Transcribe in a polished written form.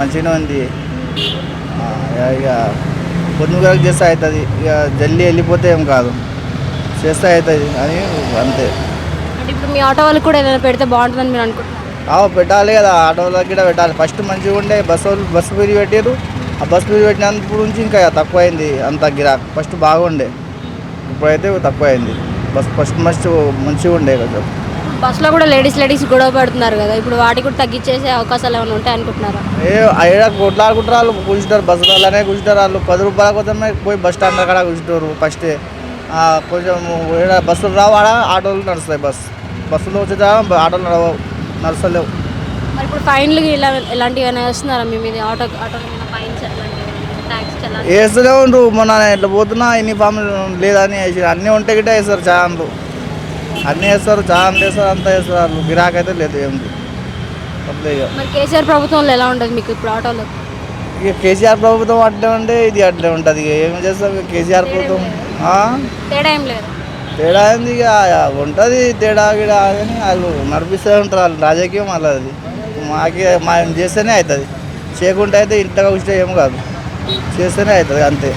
మంచిగానే ఉంది. ఇక పొద్దుగలకు చేస్తే అవుతుంది, ఇక జల్దీ వెళ్ళిపోతే ఏం కాదు, చేస్తే అవుతుంది అని అంతే. అంటే ఇప్పుడు మీ ఆటో వాళ్ళకి కూడా ఏదైనా పెడితే బాగుంటుందని మీరు అనుకుంటున్నారు? పెట్టాలి కదా, ఆటోలకి కూడా పెట్టాలి. ఫస్ట్ మంచిగా ఉండే బస్సు ఫీజు పెట్టారు, ఆ బస్సు ఫీజు పెట్టినప్పుడు నుంచి ఇంకా తక్కువైంది అంత గిరాక్. ఫస్ట్ బాగుండే, ఇప్పుడైతే తక్కువైంది. ఫస్ట్ మంచిగా ఉండే కదా. బస్సులో కూడా లేడీస్ గొడవ పడుతున్నారు కదా, ఇప్పుడు వాటికి కూడా తగ్గించేసే అవకాశాలు ఏమైనా ఉంటాయి అనుకుంటున్నారా? అయ్యా కొట్లాడుకుంటారు వాళ్ళు, కూర్చుంటారు బస్సులనే కూర్చుంటారు వాళ్ళు. 10 రూపాయల కోసమే పోయి బస్ స్టాండ్ అక్కడ కూర్చుంటారు ఫస్టే. కొంచెం బస్సులు రావు, ఆడ ఆటోలు నడుస్తాయి. బస్సులో వచ్చేదా ఆటోలు నడుస్తలేవు. మరి ఇప్పుడు ఫైన్లు ఇలాంటివి ఏమైనా వేస్తున్నారా మీ మీద? ఆటోల మీద ఫైన్స్ ట్యాక్స్ వేస్తూనే ఉండరు. మొన్న ఇట్లా పోతున్నా యూనిఫామ్ లేదని వేసి అన్నీ ఉంటే గిట్ట వేస్తారు. చాన్లు అన్నీ వేస్తారు, చాన్లు వేస్తారు, అంతా వేస్తారు. వాళ్ళు గిరాక్ అయితే లేదు, ఏమి అంతే. మరి కేసీఆర్ ప్రభుత్వంలో ఎలా ఉంటుంది మీకు ఇప్పుడు ఆటోలో? ఇక కేసీఆర్ ప్రభుత్వం అట్లే ఉంటే ఇది అట్లే ఉంటుంది. ఇక ఏం చేస్తాం, ఇక కేసీఆర్ ప్రభుత్వం తేడా ఏం లేదు. తేడా అయింది, ఇక ఉంటుంది తేడా గిడ అని వాళ్ళు నడిపిస్తూ ఉంటారు. వాళ్ళు రాజకీయం అలా అది. మేము చేస్తేనే అవుతుంది, చేయకుండా అయితే ఇంట్లో కూర్చో ఏం కాదు, చేస్తేనే అవుతుంది అంతే.